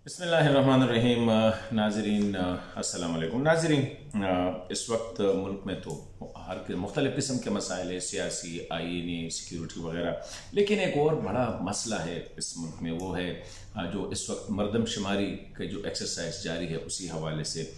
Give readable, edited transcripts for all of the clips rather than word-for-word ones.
बिस्मिल्लाहिर्रहमानिर्रहीम। नाज़रीन अस्सलाम वालेकुम। नाज़रीन, इस वक्त मुल्क में तो हर के मुख्तलिफ़ किस्म के मसाइल है, सियासी, आईनी, सिक्योरिटी वगैरह। लेकिन एक और बड़ा मसला है इस मुल्क में, वो है जो इस वक्त मरदमशुमारी का जो एक्सरसाइज जारी है उसी हवाले से।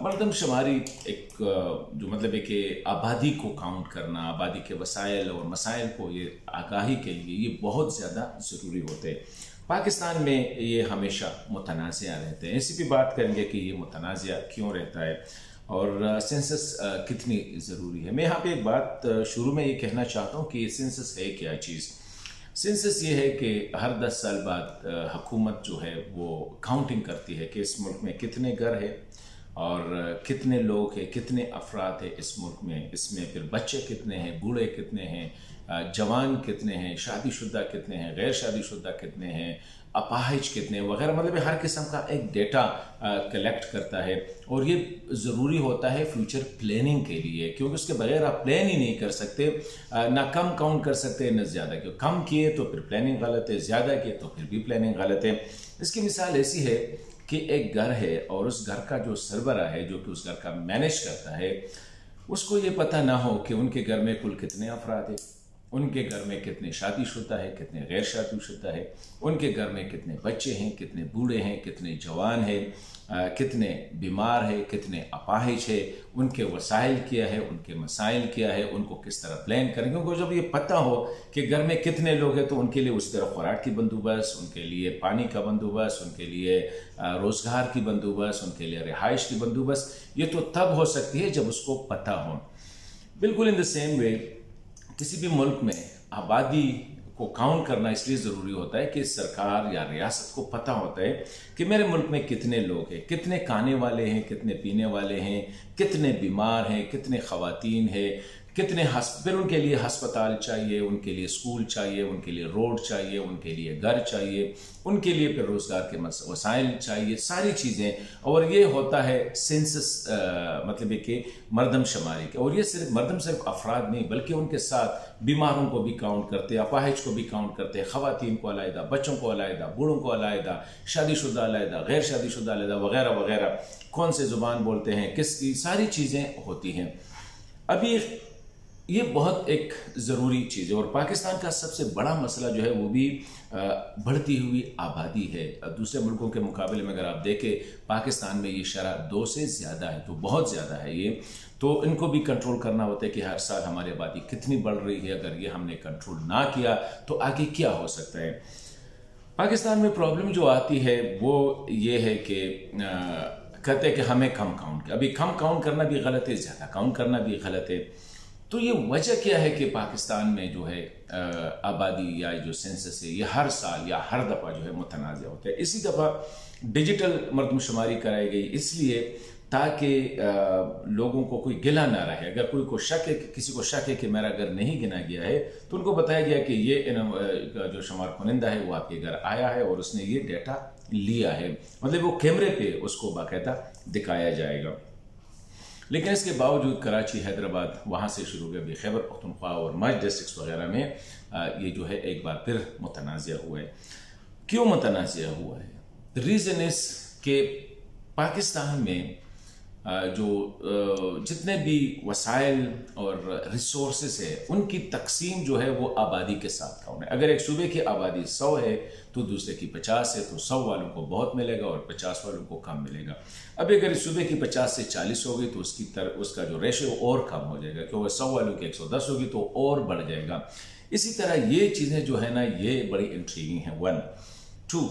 मरदमशुमारी एक जो मतलब है कि आबादी को काउंट करना, आबादी के वसाइल और मसाइल को ये आगाही के लिए ये बहुत ज़्यादा ज़रूरी होते हैं। पाकिस्तान में ये हमेशा मुतनाज़िया रहते हैं। इसी भी बात करेंगे कि ये मुतनाज़िया क्यों रहता है और सेंसस कितनी ज़रूरी है। मैं यहाँ पे एक बात शुरू में ये कहना चाहता हूँ कि सेंसस है क्या चीज़। सेंसस ये है कि हर 10 साल बाद हुकूमत जो है वो काउंटिंग करती है कि इस मुल्क में कितने घर है और कितने लोग हैं, कितने अफराद हैं इस मुल्क में। इसमें फिर बच्चे कितने हैं, बूढ़े कितने हैं, जवान कितने हैं, शादीशुदा कितने हैं, गैर शादीशुदा कितने हैं, अपाहिज कितने वगैरह। मतलब हर किस्म का एक डेटा कलेक्ट करता है और ये ज़रूरी होता है फ्यूचर प्लानिंग के लिए, क्योंकि उसके बगैर आप प्लान ही नहीं कर सकते। ना कम काउंट कर सकते ना ज़्यादा, क्योंकि कम किए तो फिर प्लानिंग गलत है, ज़्यादा किए तो फिर भी प्लानिंग गलत है। इसकी मिसाल ऐसी है कि एक घर है और उस घर का जो सरबरा है, जो कि उस घर का मैनेज करता है, उसको ये पता ना हो कि उनके घर में कुल कितने अफराद हैं, उनके घर में कितने शादीशुदा है, कितने गैर शादीशुदा है, उनके घर में कितने बच्चे हैं, कितने बूढ़े हैं, कितने जवान हैं, कितने बीमार है, कितने अपाहिज है, उनके वसाइल क्या है, उनके मसाइल क्या है, उनको किस तरह प्लान करें। क्योंकि जब ये पता हो कि घर में कितने लोग हैं तो उनके लिए उस तरह खुराक की बंदोबस्त, उनके लिए पानी का बंदोबस्त, उनके लिए रोज़गार की बंदोबस्त, उनके लिए रिहाइश की बंदोबस्त, ये तो तब हो सकती है जब उसको पता हो। बिल्कुल इन द सेम वे किसी भी मुल्क में आबादी को काउंट करना इसलिए ज़रूरी होता है कि सरकार या रियासत को पता होता है कि मेरे मुल्क में कितने लोग हैं, कितने खाने वाले हैं, कितने पीने वाले हैं, कितने बीमार हैं, कितने ख़वातीन हैं, कितने फिर उनके लिए हस्पताल चाहिए, उनके लिए स्कूल चाहिए, उनके लिए रोड चाहिए, उनके लिए घर चाहिए, उनके लिए फिर रोज़गार के वसाइल चाहिए, सारी चीज़ें। और ये होता है सेंसस, मतलब है कि मरदमशुमारी के। और ये सिर्फ अफराद नहीं बल्कि उनके साथ बीमारों को भी काउंट करते, अपाहिज को भी काउंट करते, ख़वातीन को अलहदा, बच्चों को अलहदा, बूढ़ों को अलहदा, शादीशुदा अलहदा, गैर शादीशुदा अलहदा वगैरह वगैरह, कौन से ज़ुबान बोलते हैं, किसकी, सारी चीज़ें होती हैं। अभी ये बहुत एक ज़रूरी चीज़ है। और पाकिस्तान का सबसे बड़ा मसला जो है वो भी बढ़ती हुई आबादी है। दूसरे मुल्कों के मुकाबले में अगर आप देखें पाकिस्तान में ये शरह 2 से ज़्यादा है, तो बहुत ज़्यादा है ये। तो इनको भी कंट्रोल करना होता है कि हर साल हमारी आबादी कितनी बढ़ रही है। अगर ये हमने कंट्रोल ना किया तो आगे क्या हो सकता है। पाकिस्तान में प्रॉब्लम जो आती है वो ये है कि कहते हैं कि हमें कम काउंट, अभी कम काउंट करना भी गलत है, ज़्यादा काउंट करना भी गलत है। तो ये वजह क्या है कि पाकिस्तान में जो है आबादी या जो सेंसस है ये हर साल या हर दफ़ा जो है मुतनाज़ होता है। इसी दफ़ा डिजिटल मरदमशुमारी कराई गई इसलिए ताकि लोगों को कोई गिला ना रहे। अगर कोई को शक है, किसी को शक है कि मेरा घर नहीं गिना गया है, तो उनको बताया गया कि ये जो शुमार कुनिंदा है वो आपके घर आया है और उसने ये डेटा लिया है। मतलब वो कैमरे पे उसको बाकायदा दिखाया जाएगा। लेकिन इसके बावजूद कराची, हैदराबाद, वहाँ से शुरू हुआ भी खैबर पख्तूनख्वा और मज डिस्ट्रिक्स वगैरह में ये जो है एक बार फिर मुतनाज़िया हुआ है। क्यों मुतनाज़िया हुआ है? द रीज़न इज़ कि पाकिस्तान में जो जितने भी वसाइल और रिसोर्सेस है उनकी तकसीम जो है वो आबादी के साथ काउंट है। अगर एक सूबे की आबादी 100 है तो दूसरे की 50 है, तो 100 वालों को बहुत मिलेगा और 50 वालों को कम मिलेगा। अब अगर इस सूबे की 50 से 40 होगी तो उसका जो रेशियो और कम हो जाएगा, क्योंकि 100 वालों की 110 होगी तो और बढ़ जाएगा। इसी तरह ये चीज़ें जो है ना ये बड़ी इंट्रीगिंग है। 1 2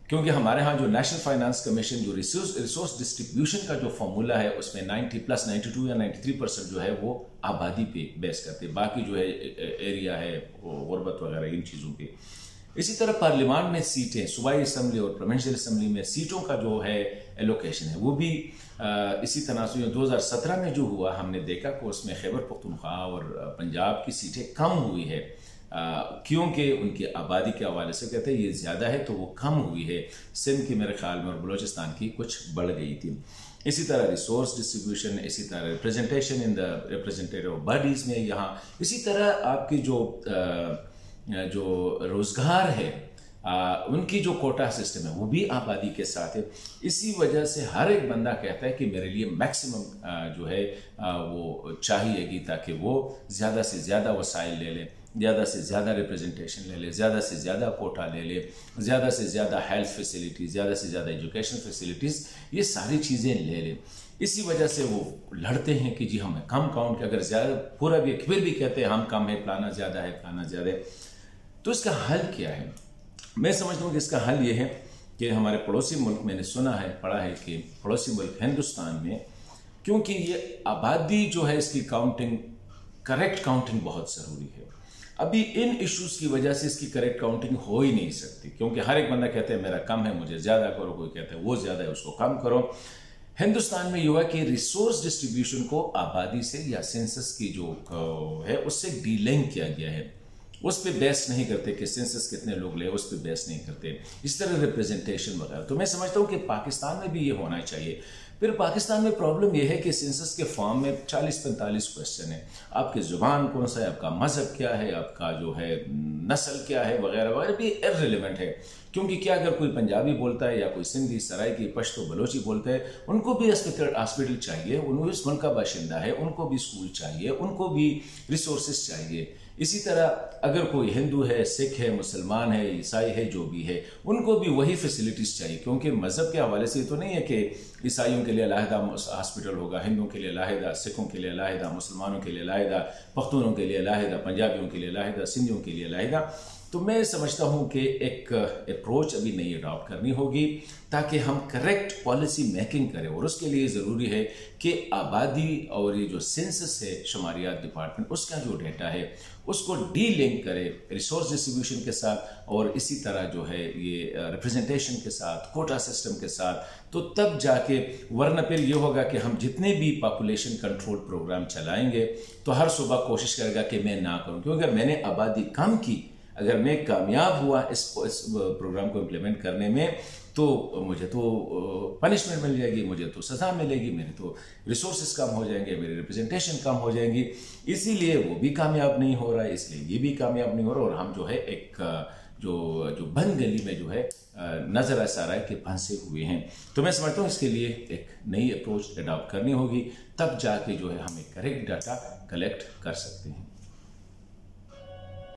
क्योंकि हमारे यहाँ जो नेशनल फाइनेंस कमीशन जो रिसोर्स डिस्ट्रीब्यूशन का जो फॉर्मूला है उसमें 92 या 93% जो है वो आबादी पे बेस करते हैं, बाकी जो है एरिया है गुरबत वगैरह इन चीज़ों पे। इसी तरह पार्लियामान में सीटें, सूबाई असम्बली और प्रोविंशियल असम्बली में सीटों का जो है एलोकेशन है वो भी इसी तनासुब में 2017 में जो हुआ हमने देखा कि उसमें खैबर पख्तूनख्वा और पंजाब की सीटें कम हुई है, क्योंकि उनकी आबादी के हवाले से कहते हैं ये ज़्यादा है तो वो कम हुई है। सिंध की मेरे ख्याल में और बलोचिस्तान की कुछ बढ़ गई थी। इसी तरह रिसोर्स डिस्ट्रीब्यूशन, इसी तरह representation in the representative bodies में यहाँ, इसी तरह आपकी जो रोज़गार है उनकी जो कोटा सिस्टम है वो भी आबादी के साथ है। इसी वजह से हर एक बंदा कहता है कि मेरे लिए मैक्सिमम जो है वो चाहिएगी, ताकि वो ज़्यादा से ज़्यादा वसाइल ले ले, ज़्यादा से ज़्यादा रिप्रेजेंटेशन ले ले, ज़्यादा से ज़्यादा कोटा ले ले, ज़्यादा से ज़्यादा हेल्थ फैसिलिटीज़, ज़्यादा से ज़्यादा एजुकेशन फैसिलिटीज़, ये सारी चीज़ें ले ले। इसी वजह से वो लड़ते हैं कि जी हमें कम काउंट, अगर ज़्यादा पूरा भी फिर भी कहते हैं हम कम है, फलाना ज़्यादा है, फलाना ज़्यादा है। तो इसका हल क्या है? मैं समझता हूँ कि इसका हल ये है कि हमारे पड़ोसी मुल्क, मैंने सुना है, पढ़ा है कि पड़ोसी मुल्क हिंदुस्तान में, क्योंकि ये आबादी जो है इसकी काउंटिंग, करेक्ट काउंटिंग बहुत ज़रूरी है। अभी इन इश्यूज़ की वजह से इसकी करेक्ट काउंटिंग हो ही नहीं सकती, क्योंकि हर एक बंदा कहते हैं मेरा कम है, मुझे ज़्यादा करो, कोई कहता है वो ज़्यादा है, उसको कम करो। हिंदुस्तान में ये हुआ कि रिसोर्स डिस्ट्रीब्यूशन को आबादी से या सेंसस की जो है उससे डीलिंक किया गया है। उस पर बेस नहीं करते कि सेंसस कितने लोग ले, उस पर बेस नहीं करते। इस तरह रिप्रेजेंटेशन वगैरह, तो मैं समझता हूँ कि पाकिस्तान में भी ये होना चाहिए। फिर पाकिस्तान में प्रॉब्लम यह है कि सेंसस के फॉर्म में 40-45 क्वेश्चन है। आपकी ज़ुबान कौन सा है, आपका मज़हब क्या है, आपका जो है नस्ल क्या है, वगैरह वगैरह भी इर्रिलेवेंट है। क्योंकि क्या अगर कोई पंजाबी बोलता है या कोई सिंधी, सराइकी, पश्तो, बलोची बोलते हैं, उनको भी हॉस्पिटल चाहिए, उनको इस मुल्क का बाशिंदा है, उनको भी स्कूल चाहिए, उनको भी रिसोर्सेज चाहिए। इसी तरह अगर कोई हिंदू है, सिख है, मुसलमान है, ईसाई है, जो भी है, उनको भी वही फैसिलिटीज़ चाहिए। क्योंकि मज़हब के हवाले से तो नहीं है कि ईसाइयों के लिए अलहदा हॉस्पिटल होगा, हिंदुओं के लिए अलहदा, सिखों के लिए अलहदा, मुसलमानों के लिए अलहदा, पख्तूनों के लिए अलहदा, पंजाबियों के लिए अलहदा, सिंधियों के लिए अलहदा। तो मैं समझता हूँ कि एक अप्रोच अभी नई अडॉप्ट करनी होगी ताकि हम करेक्ट पॉलिसी मेकिंग करें। और उसके लिए ज़रूरी है कि आबादी और ये जो सेंसस है, शुमारियात डिपार्टमेंट, उसका जो डेटा है उसको डी लिंक करे रिसोर्स डिस्ट्रीब्यूशन के साथ, और इसी तरह जो है ये रिप्रेजेंटेशन के साथ, कोटा सिस्टम के साथ। तो तब जाके, वरना फिर ये होगा कि हम जितने भी पॉपुलेशन कंट्रोल प्रोग्राम चलाएंगे तो हर सुबह कोशिश करेगा कि मैं ना करूँ, क्योंकि अगर मैंने आबादी कम की, अगर मैं कामयाब हुआ इस प्रोग्राम को इम्प्लीमेंट करने में, तो मुझे तो पनिशमेंट मिल जाएगी, मुझे तो सज़ा मिलेगी, मेरे तो रिसोर्सेज कम हो जाएंगे, मेरी रिप्रेजेंटेशन कम हो जाएंगी। इसीलिए वो भी कामयाब नहीं हो रहा है, इसलिए ये भी कामयाब नहीं हो रहा, और हम जो है एक जो बंद गली में जो है नज़र ऐसा आ रहा है कि फंसे हुए हैं। तो मैं समझता हूँ इसके लिए एक नई अप्रोच अडॉप्ट करनी होगी, तब जाके जो है हम एक करेक्ट डाटा कलेक्ट कर सकते हैं।